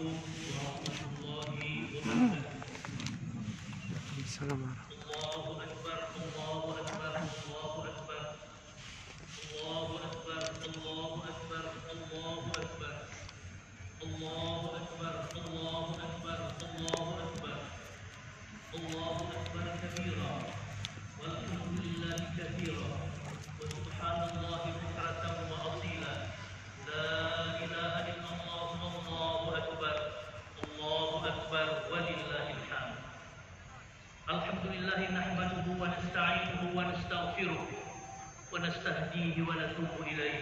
عليكم ورحمة الله وبركاته. السلام عليكم. الله أكبر الله أكبر الله أكبر الله أكبر الله أكبر الله أكبر الله أكبر الله أكبر الله أكبر الله أكبر كبيرا والحمد لله كثيرا وسبحان الله بكرة وأصيلا لا إله إلا الله والله أكبر الله أكبر ولله الحمد. الحمد لله نحمده ونستعينه ونستغفره ونستهديه ونتوب إليه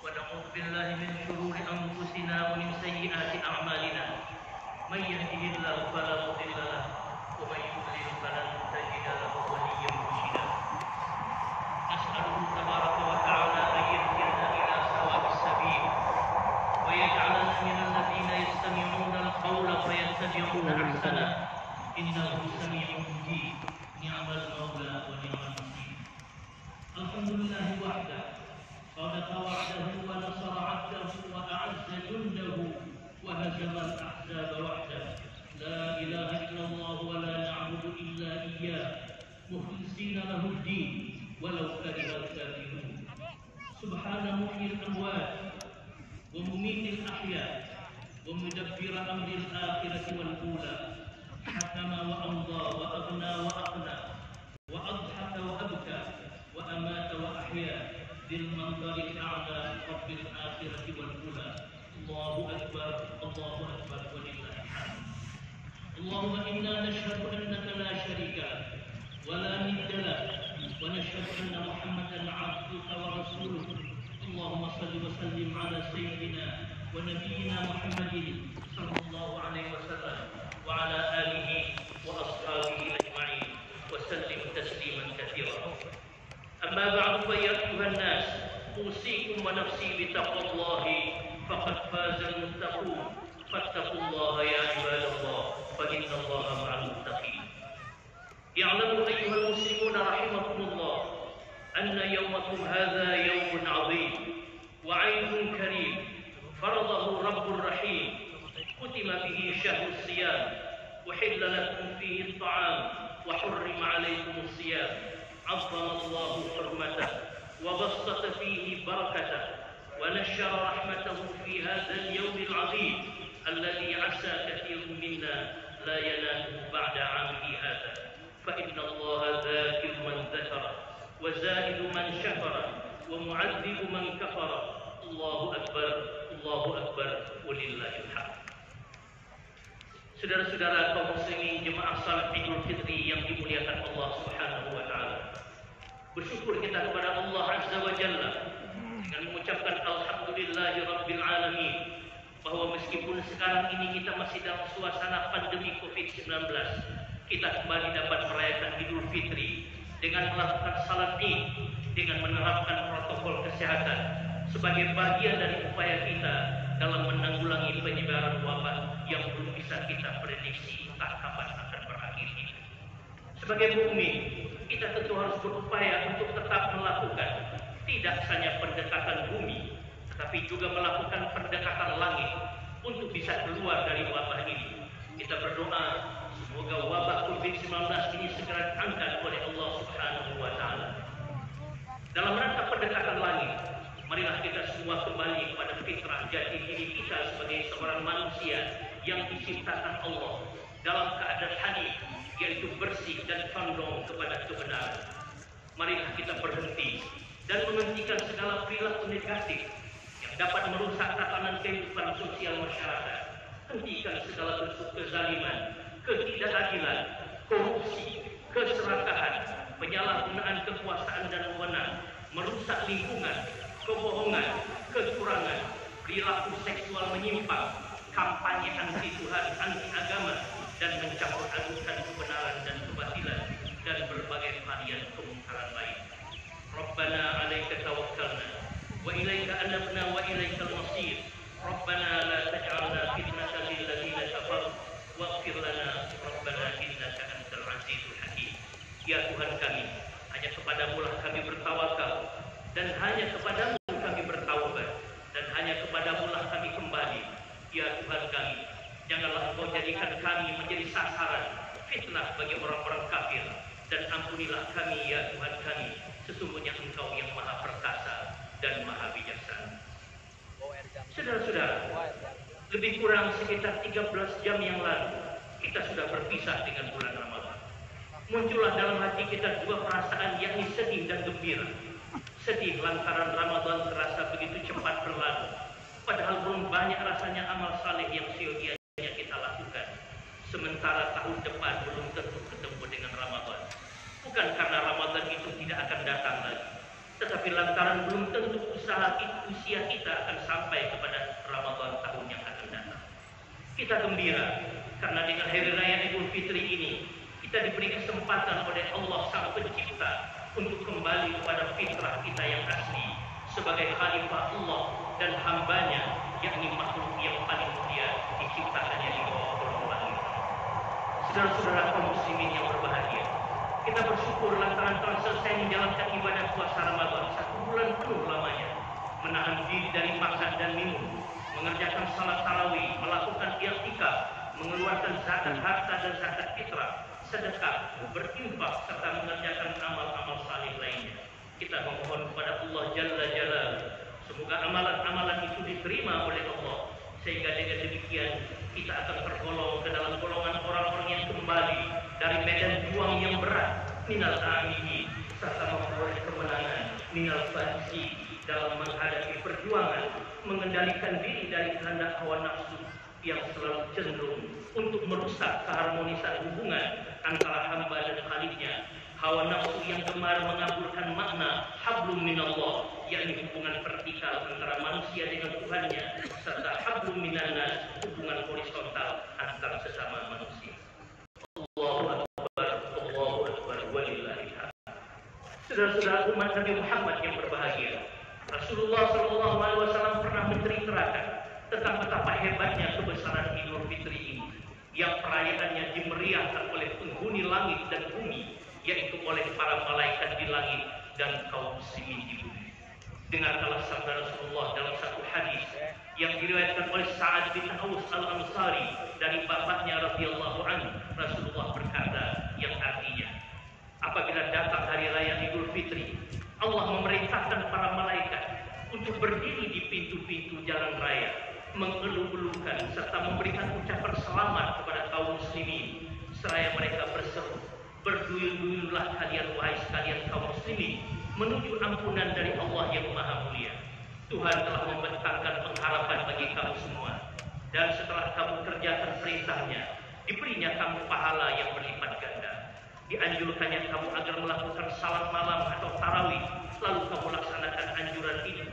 ونعوذ بالله من شرور أنفسنا ومن سيئات أعمالنا من يهده الله فلا مضل له ومن يضلل فلن تجد له وليا مرشدا. نسأله تبارك وتعالى أن يهدينا إلى سواء السبيل ويجعلنا من الذين يستمعون القول فيتبعون أحسنه إنه سميع مجيب نعم المولى ونعم النصير. الحمد لله وحده صدق وعده ونصر عبده وأعز جنده وهزم الأحزاب وحده. لا إله إلا الله ولا نعبد إلا إياه مخلصين له الدين ولو كره الكافرون. سبحان محيي الأموات ومميت الأحياء ومدبر أمر الآخرة والأولى. حكم وأمضى وأغنى وأقنى وأضحك وأبكى وأمات وأحيا بالمنظر الأعلى رب الآخرة والأولى. الله أكبر الله أكبر ولله الحمد. اللهم إنا نشهد أنك لا شريك لك ولا ند لك ونشهد أن محمدا عبدك ورسولك. اللهم صل وسلم على سيدنا ونبينا محمد صلى الله عليه وسلم وعلى آله وأصحابه أجمعين وسلم تسليما كثيرا. أما بعد فيا أيها الناس أوصيكم ونفسي بتقوى الله فقد فاز المتقون. فاتقوا الله يا عباد الله فإن الله مع المتقين. اعلموا أيها المسلمون رحمكم الله أن يومكم هذا يوم عظيم وعيد كريم فرضه رب رحيم ختم به شهر الصيام وحل لكم فيه الطعام وحرم عليكم الصيام. عظم الله حرمته وبسط فيه بركته ونشر رحمته في هذا اليوم العظيم الذي عسى كثير منا لا يناله بعد عامه هذا. فإن الله ذاكر من ذكر وزائد من شكر ومعذب من كفر. الله أكبر الله أكبر ولله الحمد. Saudara-saudara kaum muslimin jemaah salat Idul Fitri yang dimuliakan Allah Subhanahu wa taala. Bersyukur kita kepada Allah Azza wa Jalla dengan mengucapkan alhamdulillahi rabbil alamin bahwa meskipun sekarang ini kita masih dalam suasana pandemi Covid-19, kita kembali dapat merayakan Idul Fitri dengan melakukan salat Id dengan menerapkan protokol kesehatan sebagai bagian dari upaya kita dalam menanggulangi penyebaran wabah yang belum bisa kita prediksi entah kapan akan berakhir ini. Sebagai mukmin, kita tentu harus berupaya untuk tetap melakukan tidak hanya pendekatan bumi, tetapi juga melakukan pendekatan langit untuk bisa keluar dari wabah ini. Kita berdoa semoga wabah Covid-19 ini segera diangkat oleh Allah Subhanahu wa taala. Dalam rangka pendekatan langit, marilah kita semua kembali kepada fitrah jati diri kita sebagai seorang manusia yang diciptakan Allah dalam keadaan hanif, yaitu bersih dan condong kepada kebenaran. Marilah kita berhenti dan menghentikan segala perilaku negatif yang dapat merusak tatanan kehidupan sosial masyarakat. Hentikan segala bentuk kezaliman, ketidakadilan, korupsi, keserakahan, penyalahgunaan kekuasaan dan wewenang, merusak lingkungan, kebohongan, kecurangan, perilaku seksual menyimpang, kampanye anti Tuhan, anti agama, dan mencampur adukan kebenaran dan kebatilan, dan berbagai varian kemungkaran lain. Rabbana 'alaika tawakkalna wa ilaika anabna wa ilaikal masir. Rabbana la taj'alna fitnatan lil ladzina kafaru waghfir lana rabbana innaka antal azizul hakim. Ya Tuhan kami, hanya kepadamu lah kami bertawakal dan hanya kepadamu kami bertaubat dan hanya kepadamu lah kami kembali. Ya Tuhan kami, Janganlah Engkau jadikan kami menjadi sasaran fitnah bagi orang-orang kafir, dan ampunilah kami ya Tuhan kami, sesungguhnya Engkau yang maha perkasa dan maha bijaksana. Saudara-saudara, lebih kurang sekitar 13 jam yang lalu kita sudah berpisah dengan bulan Ramadan. Muncullah dalam hati kita dua perasaan, yakni sedih dan gembira. Sedih lantaran Ramadan terasa begitu cepat berlalu, padahal belum banyak rasanya amal saleh yang sia-sianya kita lakukan. Sementara tahun depan belum tentu ketemu dengan Ramadan. Bukan karena Ramadan itu tidak akan datang lagi, tetapi lantaran belum tentu usia kita akan sampai kepada Ramadan tahun yang akan datang. Kita gembira karena dengan Hari Raya Idul Fitri ini kita diberi kesempatan oleh Allah Sang Pencipta untuk kembali kepada fitrah kita yang asli sebagai khalifah Allah dan hambanya, yakni makhluk yang paling mulia diciptakannya di bawah kolong langit. Saudara-saudara kaum muslimin yang berbahagia, kita bersyukur lantaran telah selesai menjalankan ibadah puasa Ramadan 1 bulan penuh lamanya, menahan diri dari makan dan minum, mengerjakan salat tarawih, melakukan i'tikaf, mengeluarkan zakat harta dan zakat fitrah, sedekah, berinfak, serta mengerjakan amal-amal saleh lainnya. Kita memohon kepada Allah Jalla Jalaluhu, semoga amalan-amalan itu diterima oleh Allah, sehingga dengan demikian kita akan tergolong ke dalam golongan orang-orang yang kembali dari medan juang yang berat, minal amini, serta memperoleh kemenangan, minal faizi, dalam menghadapi perjuangan, mengendalikan diri dari kehendak hawa nafsu yang selalu cenderung untuk merusak keharmonisan hubungan antara hamba dan Khalifnya. Hawa nafsu yang gemar mengaburkan makna hablum minallah, yakni hubungan vertikal antara manusia dengan Tuhannya, serta hablum minannas, hubungan horizontal antara sesama manusia. Allahu Akbar, walillahil hamd. Saudara-saudara umat Nabi Muhammad yang berbahagia, Rasulullah SAW pernah menceritakan tentang betapa hebatnya kebesaran Idul Fitri ini, yang perayaannya dimeriahkan oleh penghuni langit dan bumi, yaitu oleh para malaikat di langit dan kaum muslimin di bumi. Dengarkanlah sabda Rasulullah dalam satu hadis yang diriwayatkan oleh Sa'ad bin Aus Al-Ansari dari bapaknya radhiyallahu anhu. Rasulullah berkata yang artinya, apabila datang hari raya Idul Fitri, Allah memerintahkan para malaikat untuk berdiri di pintu-pintu jalan raya, mengeluh-elukan serta memberikan ucapan selamat kepada kaum muslimin, seraya mereka berseru, berduyun-duyunlah kalian wahai sekalian kaum muslimin menuju ampunan dari Allah yang maha mulia. Tuhan telah membentangkan pengharapan bagi kamu semua, dan setelah kamu kerjakan perintahnya, diberinya kamu pahala yang berlipat ganda. Dianjurkannya kamu agar melakukan salat malam atau tarawih, lalu kamu laksanakan anjuran ini.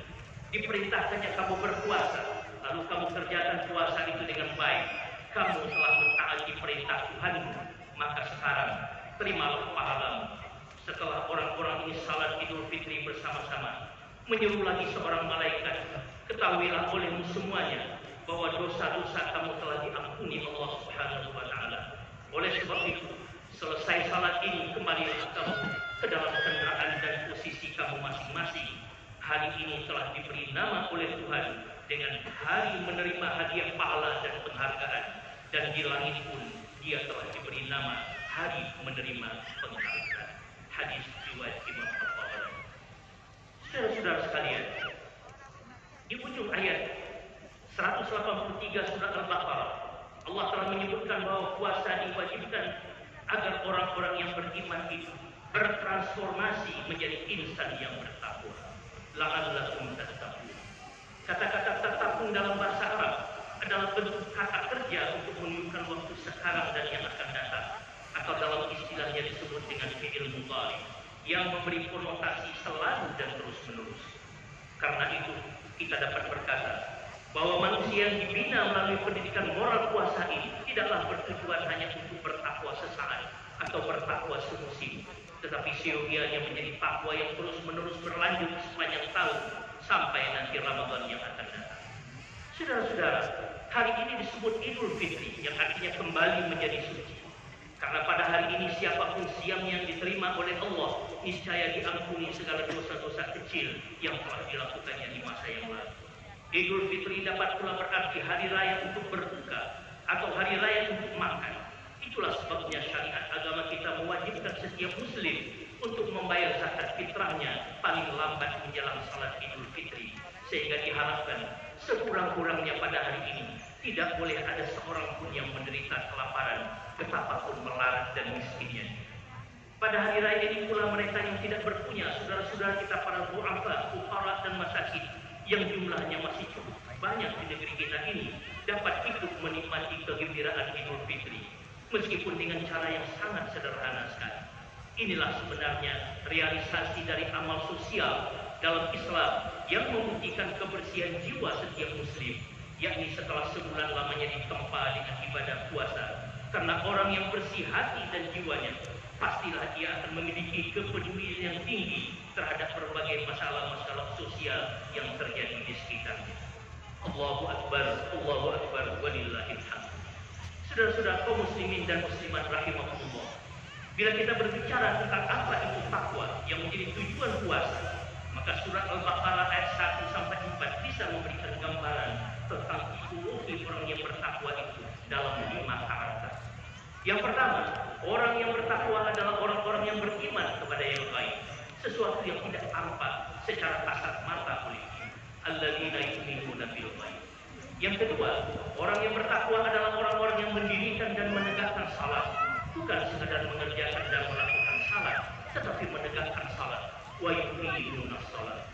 Diperintahkannya kamu berpuasa, lalu kamu kerjakan puasa itu dengan baik. Kamu telah mentaati perintah Tuhanmu, maka sekarang terimalah pahalamu. Setelah orang-orang ini salat Idul Fitri bersama-sama, menyeru lagi seorang malaikat, ketahuilah olehmu semuanya bahwa dosa-dosa kamu telah diampuni Allah Subhanahu wa Ta'ala. Oleh sebab itu, selesai salat ini, kembalilah kamu ke dalam kendaraan dan posisi kamu masing-masing. Hari ini telah diberi nama oleh Tuhan dengan hari menerima hadiah pahala dan penghargaan, dan di langit pun dia telah diberi nama hari menerima penghargaan. Hadis riwayat Imam Al-Bukhari. Saudara-saudara sekalian, di ujung ayat 183 surat Al-Baqarah, Allah telah menyebutkan bahwa puasa diwajibkan agar orang-orang yang beriman itu bertransformasi menjadi insan yang bertakwa. La'allakum tattaqun. Kata-kata tattaqun dalam bahasa Arab adalah bentuk kata kerja untuk menunjukkan waktu sekarang dan yang akan datang, atau dalam istilahnya disebut dengan fi'il mudhari, yang memberi konotasi selalu dan terus-menerus. Karena itu kita dapat berkata bahwa manusia yang dibina melalui pendidikan moral puasa ini tidaklah bertujuan hanya untuk bertakwa sesaat atau bertakwa semusim, tetapi siogianya menjadi takwa yang terus-menerus berlanjut sepanjang tahun sampai nanti Ramadan yang akan datang. Saudara-saudara, hari ini disebut Idul Fitri, yang artinya kembali menjadi suci. Karena pada hari ini siapapun siam yang diterima oleh Allah, niscaya diampuni segala dosa-dosa kecil yang telah dilakukannya di masa yang lalu. Idul Fitri dapat pula berarti hari raya untuk berbuka, atau Itulah sebabnya syariat agama kita mewajibkan setiap muslim untuk membayar zakat fitrahnya paling lambat menjelang salat Idul Fitri, sehingga diharapkan sekurang-kurangnya pada hari ini tidak boleh ada seorang pun yang menderita kelaparan, betapapun melarat dan miskinnya. Pada hari raya ini pula mereka yang tidak berpunya, saudara-saudara kita para du'afa, fuqara dan masakin yang jumlahnya masih cukup banyak di negeri kita ini dapat ikut menikmati kegembiraan Idul Fitri, meskipun dengan cara yang sangat sederhana sekali. Inilah sebenarnya realisasi dari amal sosial dalam Islam yang membuktikan kebersihan jiwa setiap muslim, yakni setelah sebulan lamanya ditempa dengan ibadah puasa. Karena orang yang bersih hati dan jiwanya, pastilah ia akan memiliki kepedulian yang tinggi terhadap berbagai masalah-masalah sosial yang terjadi di sekitarnya. Allahu Akbar, walillahil hamd. Saudara-saudara kaum muslimin dan muslimat rahimahumullah, bila kita berbicara tentang apa itu takwa yang menjadi tujuan puasa, maka surat Al-Baqarah ayat 1 sampai 4 bisa memberikan gambaran tentang tipologi orang yang bertakwa itu dalam 5 karakter. Yang pertama, orang yang bertakwa adalah orang-orang yang beriman kepada yang gaib, sesuatu yang tidak tampak secara kasat mata oleh kita. Alladzina yu'minuna bil ghaib. Yang kedua, orang yang bertakwa adalah orang-orang yang mendirikan dan menegakkan salat, bukan sekadar mengerjakan dan melakukan salat, tetapi menegakkan salat. Wa yuqimuna salat.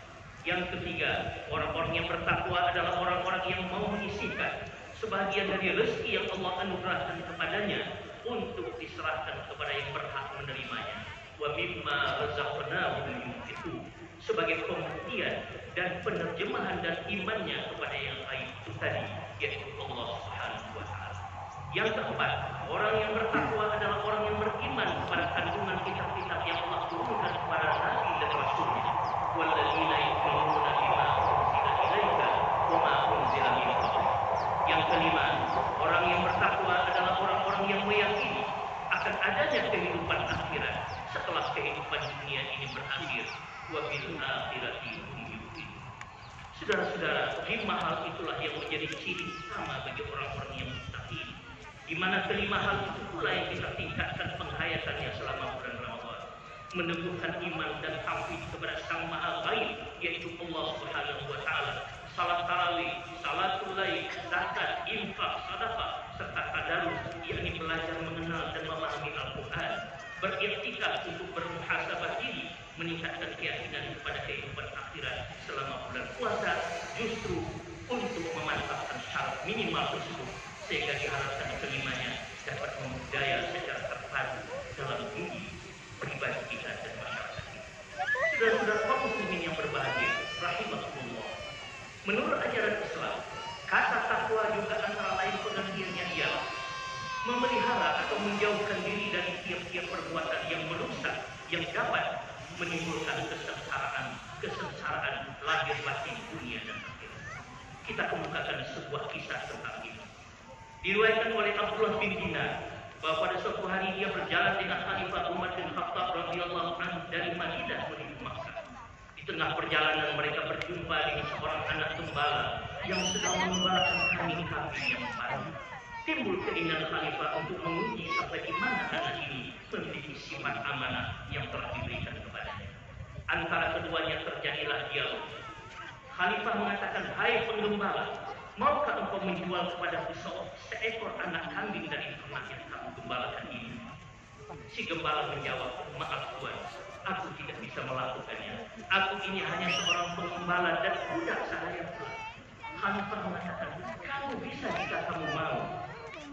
Yang ketiga, orang-orang yang bertakwa adalah orang-orang yang mau menyisihkan sebahagian dari rezeki yang Allah anugerahkan kepadanya untuk diserahkan kepada yang berhak menerimanya. Wa mimma razaqnahum yunfiqun. Sebagai pembuktian dan penerjemahan dan imannya kepada yang gaib itu tadi, yaitu Allah Subhanahu wa taala. Yang keempat, orang yang bertakwa adalah orang yang beriman kepada kandungan kitab-kitab yang Allah turunkan kepada nabi dan rasulnya. Walladzina yu'minuna bima unzila ilaika wa ma unzila min qablik. Yang kelima, orang yang bertakwa adalah orang-orang yang meyakini akan adanya kehidupan akhirat setelah kehidupan dunia ini berakhir. Wa bil akhirati hum yuqinun. Saudara-saudara, 5 hal itulah yang menjadi ciri utama bagi orang-orang yang muttaqin, di mana kelima hal itu pula yang kita tingkatkan penghayatannya selama bulan Ramadan, meneguhkan iman dan tauhid kepada Sang Maha Gaib, yaitu Allah Subhanahu wa taala, salat tarawih, salatul lail, zakat, infak, sedekah, serta tadarus, yakni belajar mengenal dan memahami Al-Qur'an, beriktikaf untuk bermuhasabah diri, meningkatkan keyakinan kepada kehidupan akhirat selama bulan puasa, justru untuk memantapkan syarat minimal tersebut, sehingga diharapkan kelimanya dapat membudaya secara terpadu dalam diri pribadi kita dan masyarakat kita. Saudara-saudara kaum muslimin yang berbahagia, rahimahullah, menurut ajaran Islam, kata takwa juga antara lain pengertiannya ialah memelihara atau menjauhkan diri dari tiap-tiap perbuatan yang merusak, yang dapat menimbulkan kesengsaraan lahir batin dunia dan akhirat. Kita kemukakan sebuah kisah tentang ini. Diriwayatkan oleh Abdullah bin Dinar bahwa pada suatu hari dia berjalan dengan Khalifah Umar bin Khattab radhiyallahu anhu dari Madinah menuju Makkah. Di tengah perjalanan mereka berjumpa dengan seorang anak gembala yang sedang mengembalakan kambing-kambing yang baru. Timbul keinginan Khalifah untuk menguji sampai di mana anak ini memiliki sifat amanah yang telah diberikan kepadanya. Antara keduanya terjadilah dialog. Khalifah mengatakan, "Hai penggembala, maukah engkau menjual kepadaku seekor anak kambing dari ternak yang kamu gembalakan ini?" Si gembala menjawab, "Maaf Tuan, aku tidak bisa melakukannya. Aku ini hanya seorang pengembala dan budak sahaya pula." Khalifah mengatakan, "Kamu bisa jika kamu mau.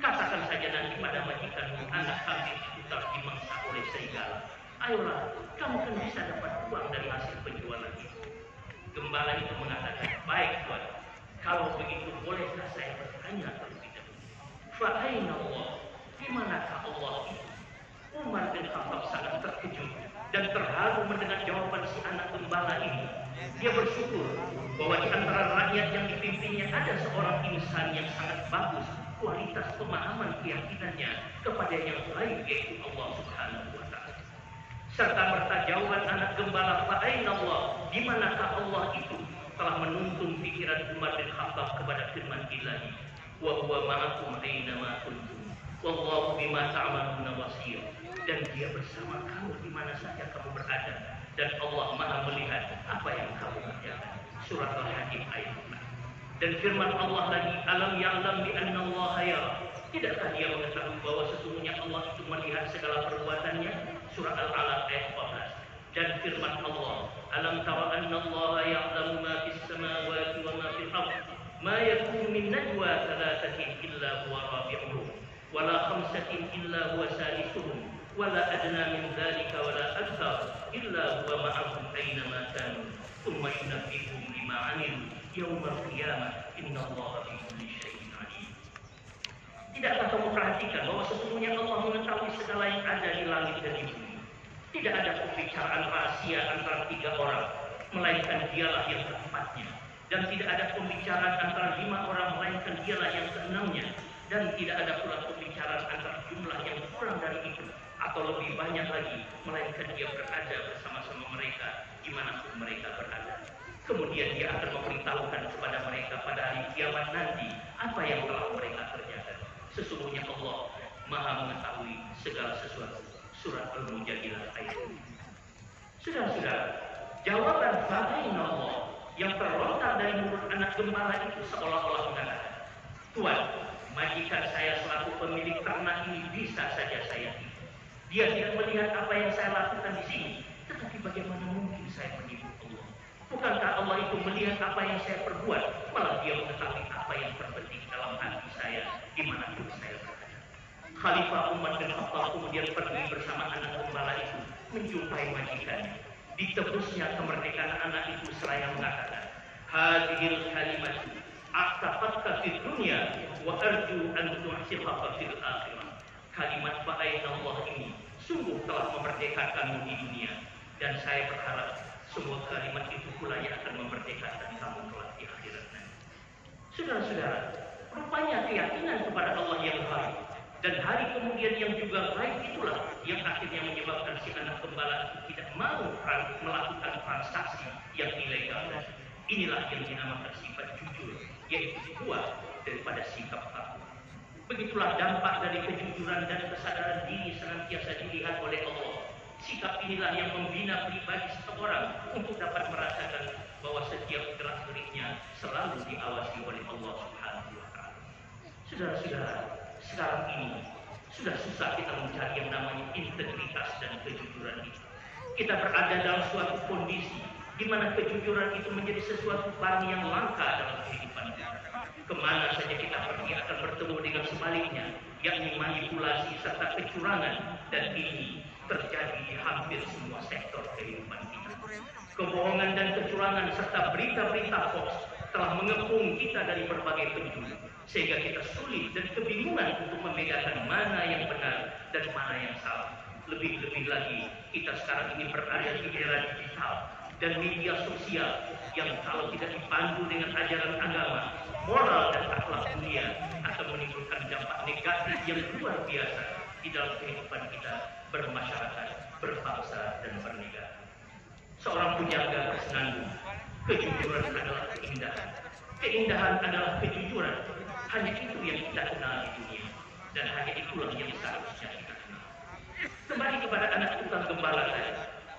Katakan saja nanti pada majikanmu anak kambing itu telah dimangsa oleh serigala. Ayolah, kamu kan bisa dapat uang dari hasil penjualan itu." Gembala itu mengatakan, "Baik Tuan, kalau begitu bolehkah saya bertanya terlebih dahulu? Fa'aina Allah, di manakah Allah itu?" Umar bin Khattab sangat terkejut dan terharu mendengar jawaban si anak gembala ini. Dia bersyukur bahwa di antara rakyat yang dipimpinnya ada seorang insan yang sangat bagus kualitas pemahaman keyakinannya kepada yang lain, yaitu Allah Subhanahu wa taala. Serta merta jawaban anak gembala, "Fa'aina Allah, di manakah Allah itu?" telah menuntun pikiran Umar bin Khattab kepada firman Ilahi, "Wa huwa ma'akum aina ma kuntum." Wallahu bima ta'maluna basir. Dan Dia bersama kamu di mana saja kamu berada. Dan Allah Maha melihat apa yang kamu kerjakan. Surah Al-Hakim ayat 6. Dan firman Allah lagi, alam ya'lam bi anna Allah yara. Tidakkah dia mengetahui bahwa sesungguhnya Allah itu melihat segala perbuatannya? Surah Al-Alaq ayat 14. Dan firman Allah, alam tara anna Allah ya'lamu ma fis samawati wa ma fil ardh. Ma yakunu min najwa thalathatin illa huwa rabi'uhum wa la khamsatin illa huwa sadisuhum wa la adna min dhalika wa la akthar illa huwa ma'ahum aina ma kanu thumma yunabbi'uhum bima 'amilu yaumal qiyamah innallaha bikulli syai'in alim. Tidakkah kamu perhatikan bahwa sesungguhnya Allah mengetahui segala yang ada di langit dan di bumi? Tidak ada pembicaraan rahasia antara 3 orang, melainkan Dialah yang keempatnya. Dan tidak ada pembicaraan antara 5 orang, melainkan Dialah yang keenamnya. Dan tidak ada pula pembicaraan antara jumlah yang kurang dari itu atau lebih banyak lagi, melainkan Dia berada bersama-sama mereka dimanapun mereka berada. Kemudian Dia akan memberitahukan kepada mereka pada hari kiamat nanti apa yang telah mereka kerjakan. Sesungguhnya Allah Maha mengetahui segala sesuatu. Surat Al-Mujadilah ayat 7. Saudara-saudara, jawaban fa'aina Allah yang terlontar dari mulut anak gembala itu seolah-olah mengatakan, Tuhan, majikan saya selaku pemilik ternak ini bisa saja saya tipu. Dia tidak melihat apa yang saya lakukan di sini, tetapi bagaimana mungkin saya menipu Allah? Bukankah Allah itu melihat apa yang saya perbuat, malah Dia mengetahui apa yang terbetik dalam hati saya dimanapun saya berada. Khalifah Umar bin Khattab kemudian pergi bersama anak gembala itu menjumpai majikannya. Ditebusnya kemerdekaan anak itu seraya mengatakan, hadhil kalimatu aqtafatka fid dunya wa arju an tuhsihaqa fil akhirah. Kalimat fa'aina Allah ini sungguh telah memerdekakanmu di dunia, dan saya berharap semua kalimat itu pula yang akan memerdekakan kamu kelak di akhirat nanti. Saudara-saudara, rupanya keyakinan kepada Allah yang baik dan hari kemudian yang juga baik itulah yang akhirnya menyebabkan si anak gembala itu tidak mau melakukan transaksi yang ilegal. Inilah yang dinamakan sifat jujur, yaitu kuat daripada sikap takwa. Begitulah dampak dari kejujuran dan kesadaran diri senantiasa dilihat oleh Allah. Sikap inilah yang membina pribadi seseorang untuk dapat merasakan bahwa setiap gerak-geriknya selalu diawasi oleh Allah Subhanahu wa Ta'ala. Saudara-saudara, sekarang ini sudah susah kita mencari yang namanya integritas dan kejujuran itu. Kita berada dalam suatu kondisi di mana kejujuran itu menjadi sesuatu barang yang langka dalam kehidupan kita. Kemana saja kita pergi akan bertemu dengan sebaliknya, yakni manipulasi serta kecurangan, dan ini terjadi di hampir semua sektor kehidupan kita. Kebohongan dan kecurangan serta berita-berita hoax telah mengepung kita dari berbagai penjuru, sehingga kita sulit dan kebingungan untuk membedakan mana yang benar dan mana yang salah. Lebih-lebih lagi, kita sekarang ini berada di era digital dan media sosial yang kalau tidak dipandu dengan ajaran agama, moral dan akhlak mulia akan menimbulkan dampak negatif yang luar biasa di dalam kehidupan kita bermasyarakat, berbangsa, dan bernegara. Seorang penjaga bersenandung, kejujuran adalah keindahan. Keindahan adalah kejujuran. Hanya itu yang kita kenal di dunia, dan hanya itulah yang seharusnya kita kenal. Kembali kepada anak tukang gembala tadi,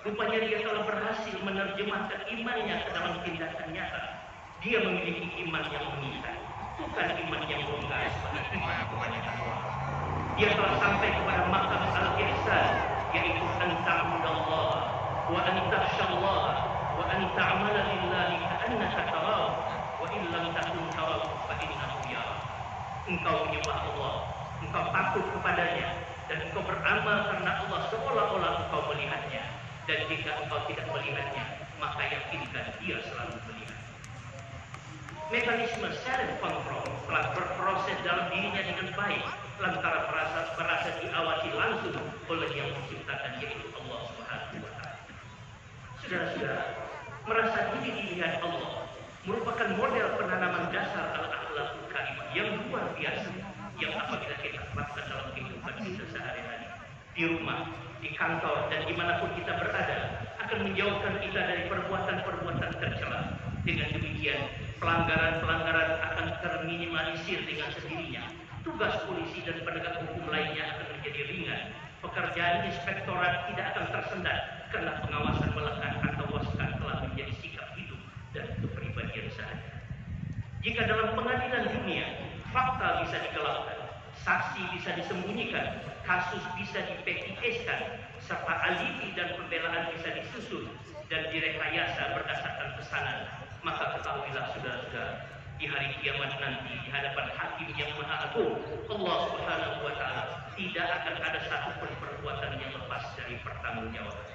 rupanya dia telah berhasil menerjemahkan imannya ke dalam tindakan nyata. Dia memiliki iman yang mengikat, bukan iman yang bongkar seperti iman kepada Allah. Dia telah sampai kepada maqam al-ihsan, yaitu anta'budallah wa antakhshallah wa anta'amala lillahi ka'annaka tarahu wa in lam takun tarahu fa innahu yarah. Engkau menyembah Allah, engkau takut kepadanya, dan engkau beramal karena Allah seolah-olah engkau melihatnya. Dan jika engkau tidak melihatnya, maka yakinkan Dia selalu melihat. Mekanisme self-control telah berproses dalam dirinya dengan baik, lantaran merasa diawasi langsung oleh yang menciptakan, yaitu Allah Subhanahu wa Ta'ala. Saudara-saudara, merasa diri dilihat Allah merupakan model penanaman dasar al-akhlaqul karimah yang luar biasa, yang apabila kita terapkan dalam kehidupan kita sehari-hari, di rumah, di kantor, dan dimanapun kita berada, akan menjauhkan kita dari perbuatan-perbuatan tercela. Dengan demikian, pelanggaran-pelanggaran akan terminimalisir dengan sendirinya, Tugas polisi dan penegak hukum lainnya akan menjadi ringan. Pekerjaan inspektorat tidak akan tersendat karena pengawasan melekat atau waskan telah menjadi sikap hidup dan kepribadian sahaja. Jika dalam pengadilan dunia fakta bisa digelapkan, saksi bisa disembunyikan, kasus bisa di-PIS-kan, serta alibi dan pembelaan bisa disusun dan direkayasa berdasarkan pesanan, maka ketahuilah saudara-saudara, di hari kiamat nanti di hadapan Hakim yang Maha Agung, Allah Subhanahu wa taala, tidak akan ada satu pun perbuatan yang lepas dari pertanggungjawaban.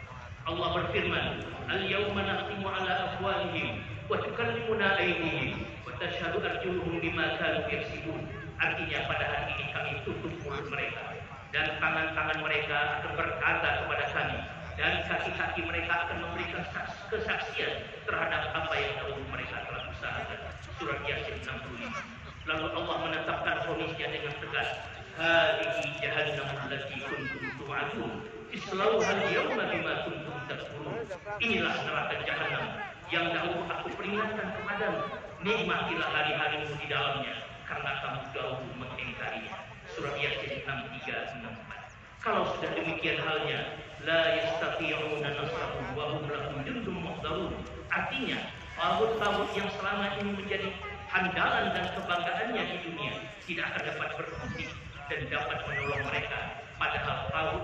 Allah berfirman, "Al-yauma nakhtimu 'ala afwahihim wa tukallimuna aydihim wa tashhadu arjuluhum bima kanu yaksibun." Artinya pada hari ini kami tutup mulut mereka dan tangan-tangan mereka akan berkata kepada kami dan kaki-kaki mereka akan memberikan kesaksian terhadap apa yang dahulu mereka telah usahakan. Surat Yasin 65. Lalu Allah menetapkan vonisnya dengan tegas, "Hadhihi jahannam allati kuntum tu'adun, islauha al-yawma bima kuntum takfurun." Inilah neraka jahanam yang dahulu aku peringatkan kepadamu, nikmatilah hari-harimu di dalamnya karena kamu dahulu mengingkarinya. Surat Yasin 63-64. Kalau sudah demikian halnya, la yastati'una nasrahum wa hum lahum jundun muhdarun. Artinya, tauhid-tauhid yang selama ini menjadi andalan dan kebanggaannya di dunia tidak akan dapat berkutik dan dapat menolong mereka. Padahal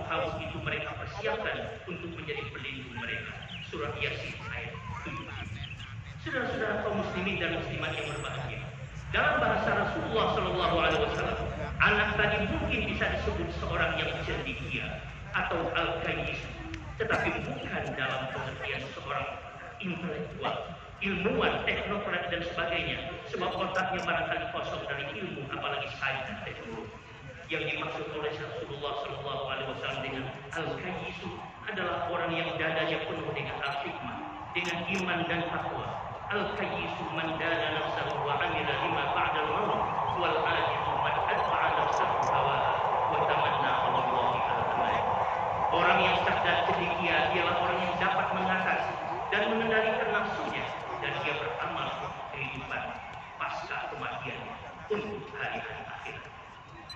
tauhid itu mereka persiapkan untuk menjadi pelindung mereka. Surat Yasin ayat 7. Saudara-saudara kaum muslimin dan muslimat yang berbahagia, dalam bahasa Rasulullah SAW, anak tadi mungkin bisa disebut seorang yang cendekia atau al-kayyis, tetapi bukan dalam pengertian seorang intelektual, ilmuwan, teknokrat dan sebagainya, sebab otaknya barangkali kosong dari ilmu, apalagi sains dan teknologi. Yang dimaksud oleh Rasulullah SAW dengan al-kayyis adalah orang yang dadanya penuh dengan al-hikmah, dengan iman dan takwa. Al-kayyis man dana nafsahu wa amila lima ba'dal maut, wal ajizu man atba'a nafsahu hawaha wa tamanna 'ala Allahi al-amal. Orang yang cerdas cendekia ialah orang yang dapat mengatasi dan mengendalikan nafsunya, dan dia beramal untuk kehidupan pasca kematiannya untuk hari-hari akhirat.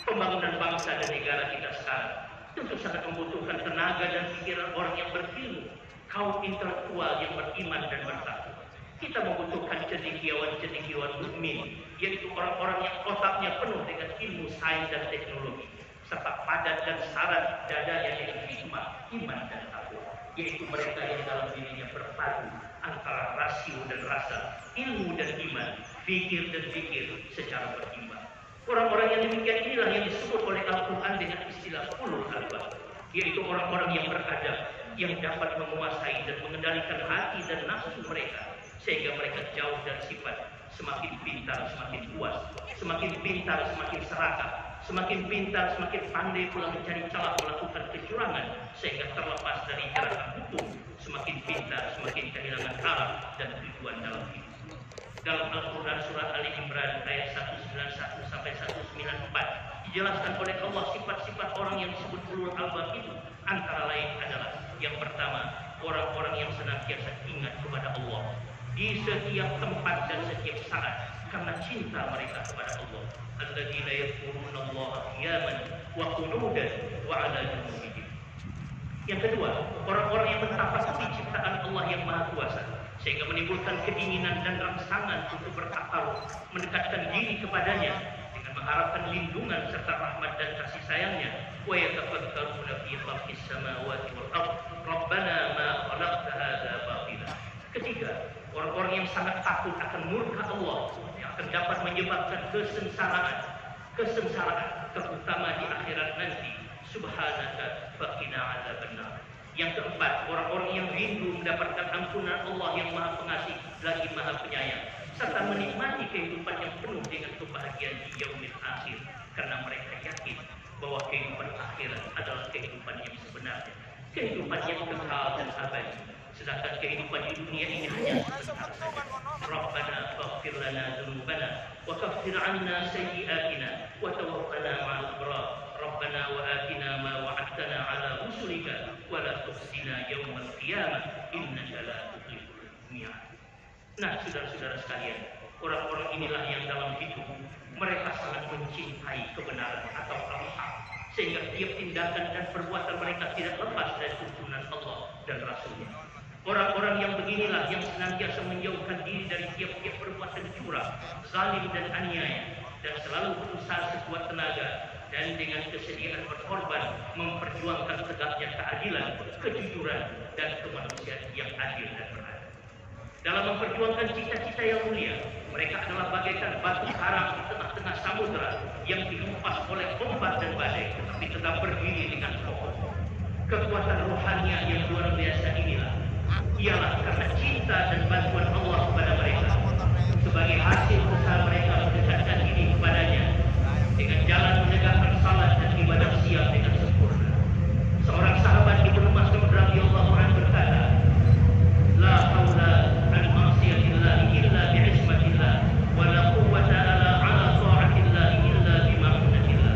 Pembangunan bangsa dan negara kita sekarang tentu sangat membutuhkan tenaga dan pikiran orang yang berilmu, kaum intelektual yang beriman dan bertakwa. Kita membutuhkan cendekiawan-cendekiawan mukmin, yaitu orang-orang yang otaknya penuh dengan ilmu sains dan teknologi, serta padat dan syarat dadanya dengan hikmah, iman dan takwa, yaitu mereka yang dalam dirinya berpadu antara rasio dan rasa, ilmu dan iman, fikir dan fikir secara berimbang. Orang-orang yang demikian inilah yang disebut oleh Al-Quran dengan istilah ulul albab, yaitu orang-orang yang beradab, yang dapat menguasai dan mengendalikan hati dan nafsu mereka, sehingga mereka jauh dari sifat semakin pintar semakin puas, semakin pintar semakin serakah, semakin pintar semakin pandai pula mencari celah melakukan kecurangan, sehingga terlepas dari jeratan hukum, semakin pintar semakin kehilangan arah dan tujuan dalam hidup. Dalam Al-Quran surat Ali Imran ayat 191 sampai 194 dijelaskan oleh Allah sifat-sifat orang yang disebut ulul albab itu, antara lain adalah yang pertama, orang-orang yang senantiasa ingat kepada Allah di setiap tempat dan setiap saat karena cinta mereka kepada Allah. Alladzina yadhkuruna Allaha qiyaman wa qu'udan wa 'ala junubihim. Yang kedua, orang-orang yang mentafakuri ciptaan Allah yang Maha Kuasa, sehingga menimbulkan keinginan dan rangsangan untuk bertakaruf, mendekatkan diri kepadanya dengan mengharapkan lindungan serta rahmat dan kasih sayangnya. Wa yatafakkaruna fi khalqis samawati wal ardh rabbana ma khalaqta hadza batila. Ketiga, orang-orang yang sangat takut akan murka Allah yang akan dapat menyebabkan kesengsaraan, terutama di akhirat nanti. Subhanaka faqina adzabannar. Yang keempat, orang-orang yang rindu mendapatkan ampunan Allah yang Maha Pengasih lagi Maha Penyayang, serta menikmati kehidupan yang penuh dengan kebahagiaan di yaumil akhir, karena mereka yakin bahwa kehidupan akhirat adalah kehidupan yang sebenarnya, kehidupan yang kekal dan abadi. Sedangkan kehidupan di dunia ini hanya sebentar saja. Rabbana faghfir lana dzunubana wa kaffir 'anna sayyi'atina wa tawaffana ma'al abrar. Rabbana wa atina ma wa'adtana 'ala rusulika wa la tukhzina yaumal qiyamah innaka la tukhliful mi'ad. Nah, saudara-saudara sekalian, orang-orang inilah yang dalam hidup Mereka sangat mencintai kebenaran atau al-haq, sehingga tiap tindakan dan perbuatan mereka tidak lepas dari tuntunan Allah dan Rasulnya. Orang-orang yang beginilah yang senantiasa menjauhkan diri dari tiap-tiap perbuatan curang, zalim dan aniaya, dan selalu berusaha sekuat tenaga dan dengan kesediaan berkorban memperjuangkan tegaknya keadilan, kejujuran, dan kemanusiaan yang adil dan beradab. Dalam memperjuangkan cita-cita yang mulia, mereka adalah bagaikan batu karang di tengah-tengah samudera yang dihempas oleh ombak dan badai, tetapi tetap berdiri dengan kokoh. Kekuatan rohaniah yang luar biasa inilah ialah karena cinta dan bantuan Allah kepada mereka. Sebagai hasil usaha mereka mendekatkan diri kepadanya dengan jalan menegakkan salat dan ibadah siang dengan sempurna. Seorang sahabat Ibnu Mas'ud radhiyallahu anhu berkata, "La haula an ma'siyatillah illa bi'ismatillah wa la quwwata ala ta'atillah illa bima'unatillah."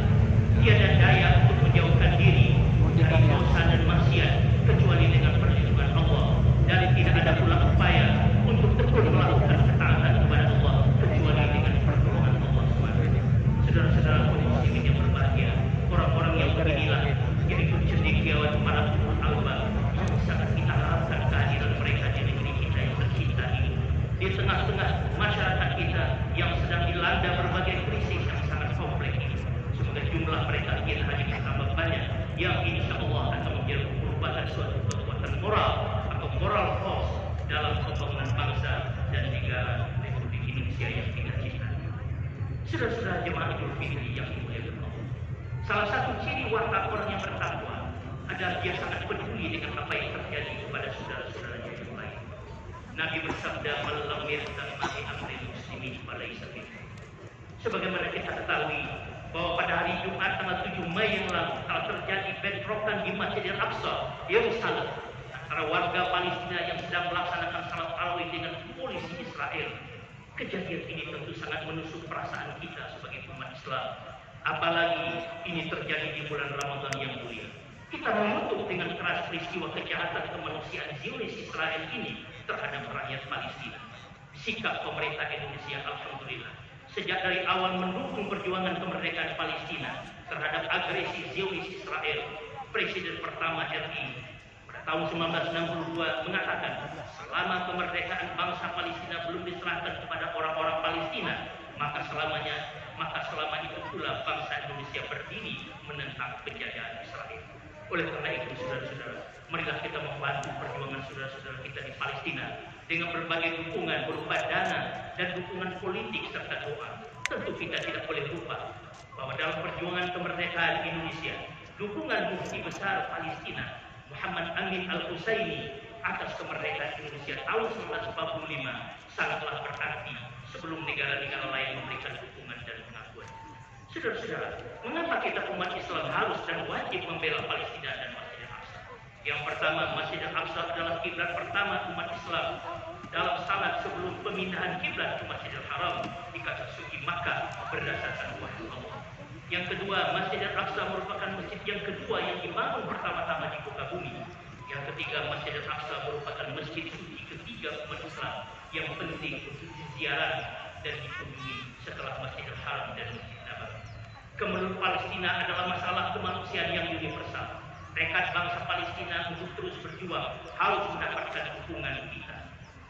Tiada daya untuk menjauhkan diri dari dosa dan maksiat kecuali dengan perlindungan Allah, dan tidak ada pula upaya untuk tekun melakukan ketaatan kepada Allah kecuali dengan pertolongan Allah SWT. Saudara-saudara muslimin yang berbahagia, orang-orang yang beginilah yaitu cendekiawan para ulul albab yang sangat kita harapkan kehadiran mereka di negeri kita yang tercinta ini, di tengah-tengah masyarakat kita yang sedang dilanda berbagai krisis yang sangat kompleks ini. Semoga jumlah mereka tidak hanya bertambah banyak, yang insya Allah akan menjadi merupakan suatu kekuatan moral atau moral force dalam pembangunan bangsa dan negara Republik Indonesia yang kita cintai. Saudara-saudara jemaah Idul Fitri yang dimuliakan Allah, salah satu ciri watak orang yang bertakwa adalah dia sangat peduli dengan apa yang terjadi kepada saudara-saudaranya yang lain. Nabi bersabda, "Man lam yarta'i amri muslimin falaysa minhum." Sebagaimana kita ketahui bahwa pada hari Jumat tanggal 7 Mei yang lalu telah terjadi bentrokan di Masjidil Aqsa, Yerusalem, antara warga Palestina yang sedang melaksanakan salat tarawih dengan polisi Israel. Kejadian ini tentu sangat menusuk perasaan kita sebagai umat Islam. Apalagi ini terjadi di bulan Ramadan yang mulia. Kita mengutuk dengan keras peristiwa kejahatan kemanusiaan Zionis Israel ini terhadap rakyat Palestina. Sikap pemerintah Indonesia alhamdulillah sejak dari awal mendukung perjuangan kemerdekaan Palestina terhadap agresi Zionis Israel. Presiden pertama RI pada tahun 1962 mengatakan, selama kemerdekaan bangsa Palestina belum diserahkan kepada orang-orang Palestina, maka selama itu pula bangsa Indonesia berdiri menentang penjajahan Israel. Oleh karena itu, saudara-saudara, marilah kita membantu perjuangan saudara-saudara kita di Palestina dengan berbagai dukungan berupa dana dan dukungan politik serta doa. Tentu kita tidak boleh lupa bahwa dalam perjuangan kemerdekaan Indonesia, dukungan mufti besar Palestina Muhammad Amin Al-Husaini atas kemerdekaan Indonesia tahun 1945 sangatlah berarti sebelum negara-negara lain memberikan dukungan dan pengakuan. Saudara-saudara, mengapa kita umat Islam harus dan wajib membela Palestina dan Masjidil Aqsa? Yang pertama, Masjidil Aqsa adalah kiblat pertama umat Islam dalam salat sebelum pemindahan kiblat ke Masjidil Haram di kota suci Makkah berdasarkan wahyu Allah. Yang kedua, Masjidil Aqsa merupakan masjid yang kedua yang dibangun pertama-tama di muka bumi. Yang ketiga, Masjidil Aqsa merupakan masjid suci ketiga umat Islam yang penting untuk diziarah dan dikunjungi setelah Masjidil Haram dan Masjid Nabawi. Kemenurut Palestina adalah masalah kemanusiaan yang universal. Tekad bangsa Palestina untuk terus berjuang harus mendapatkan dukungan kita.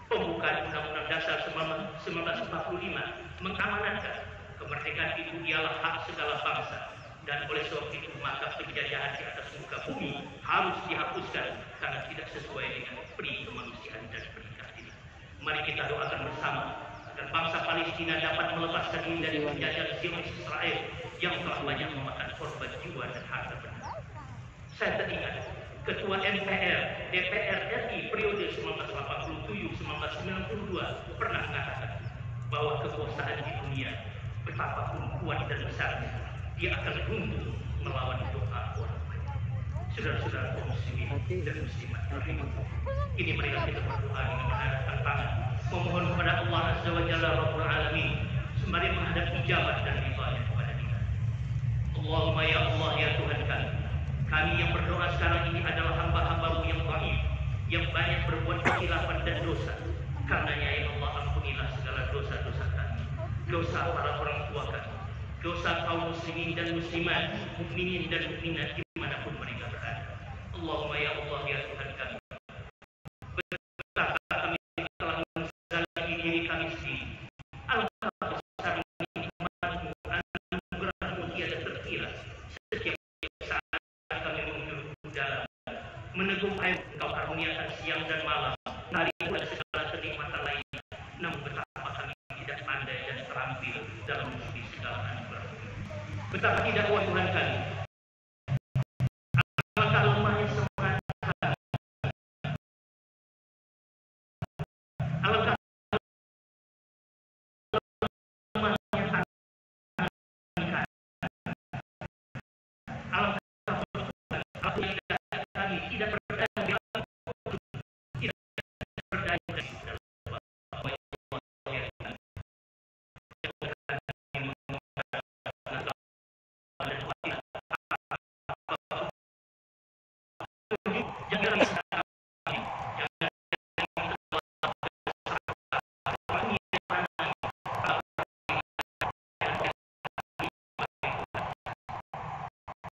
Pembukaan Undang-Undang Dasar 1945 mengamanatkan kemerdekaan itu ialah hak segala bangsa, dan oleh sebab itu maka penjajahan di atas muka bumi harus dihapuskan karena tidak sesuai dengan pri kemanusiaan dan pri keadilan. Mari kita doakan bersama agar bangsa Palestina dapat melepaskan diri dari penjajahan Zionis Israel yang telah banyak memakan korban jiwa dan harta benda. Saya teringat Ketua MPR DPR RI periode 1987-1992 pernah mengatakan bahwa kekuasaan di dunia betapapun kuat dan besarnya, dia akan runtuh melawan doa orang lain. Saudara-saudara kaum muslimin dan muslimat, ini marilah kita berdoa dengan menghadapkan tangan, memohon kepada Allah Azza wa Jalla Rabbul Alamin sembari menghadap ijabah dan ridhanya kepada kita. Allahumma ya Allah ya Tuhan kami yang berdoa sekarang ini adalah hamba-hamba-Mu yang dhaif, yang banyak berbuat kesilapan dan dosa. Karenanya ya Allah, ampunilah segala dosa-dosa kami, dosa para orang tua kami, dosa kaum muslimin dan muslimat, mukminin dan mukminat dimanapun mereka berada. Allahumma ya Allah ya Tuhan kami, betapa kami telah menzalimi diri kami sendiri. Alangkah besar nikmat-Mu, anugerah-Mu tiada terkira. Setiap saat kami menjuru dalam meneguk air, Engkau karuniakan siang dan malam, hari dan segala kenikmatan lainnya. Namun betapa kami tidak pandai dan terampil dalam memuji segala anugerah. Betapa tidak kuat Tuhan kami. Alangkah lemahnya semangat kami. Alangkah lemahnya tangan kami. Alangkah kami tidak berdaya, tidak berdaya.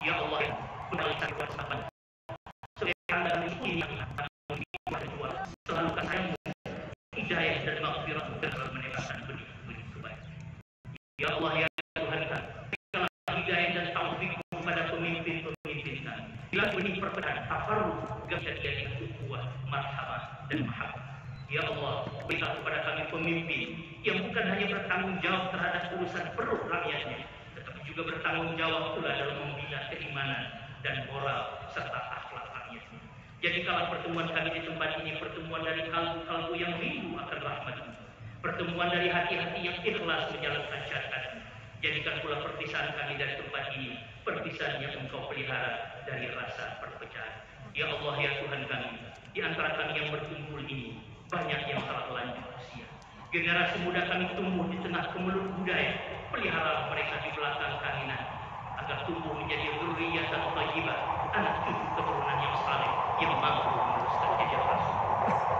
Ya Allah, kembalikan kewajiban. Sebagaimana ini selalu kasih hidayah dan maghfirah dan menebaskan benih-benih kebaikan. Ya Allah ya Tuhan kami, berikanlah hidayah dan taufik kepada pemimpin-pemimpin kami. Bila benih perbedaan, tafarruq, kejadian ukhuwah, marhamah dan mahabbah. Ya Allah, berikan kepada kami pemimpin yang bukan hanya bertanggung jawab terhadap urusan perut rakyatnya, tetapi juga bertanggung jawab pula dalam membina keimanan dan moral serta akhlak rakyatnya. Jadikanlah pertemuan kami di tempat ini pertemuan dari kalbu-kalbu yang rindu akan rahmat-Mu, pertemuan dari hati-hati yang ikhlas menjalankan syariat-Mu. Jadikan pula perpisahan kami dari tempat ini perpisahan yang Engkau pelihara dari rasa perpecahan. Ya Allah ya Tuhan kami, di antara kami yang berkumpul ini banyak yang telah lanjut usia. Generasi muda kami tumbuh di tengah kemelut budaya. Pelihara mereka di belakang kami nanti, agar tumbuh menjadi dzurriyyatan thayyibah, anak cucu keturunan yang saleh yang mampu meneruskan jejak Rasul.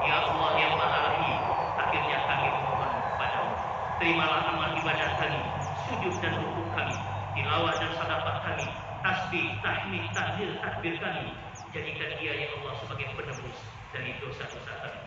Ya Allah yang Maha Rahim, akhirnya kami memohon kepada-Mu. Terimalah amal ibadah kami, sujud dan rukuk kami, tilawah dan sedekah kami, tasbih, tahmid, tahlil, takbir kami. Jadikan dia ya Allah sebagai penebus dari dosa-dosa kami.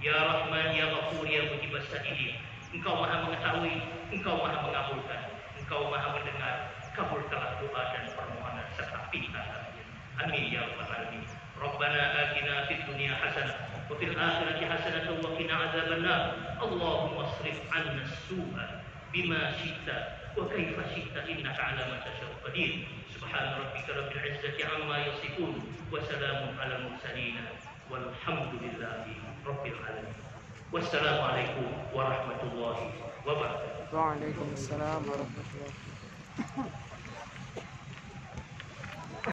Ya Rahman, Ya Ghafur, Ya Mujibas Sa'ilin. Engkau Maha mengetahui, Engkau Maha mengabulkan, Engkau Maha mendengar. Kabulkanlah doa dan permohonan serta pinta kami. Amin ya rabbal alamin. Rabbana atina fid dunya hasanah wa fil akhirati hasanah wa qina adzabannar. Allahumma asrif 'anna as-su'a bima syi'ta wa kaifa syi'ta innaka 'ala ma tasha'u qadir. Subhana rabbika rabbil 'izzati 'amma yasifun wa salamun 'alal mursalin walhamdulillahi rabbil alamin. Wassalamualaikum warahmatullahi wabarakatuh. Waalaikumsalam warahmatullahi wabarakatuh.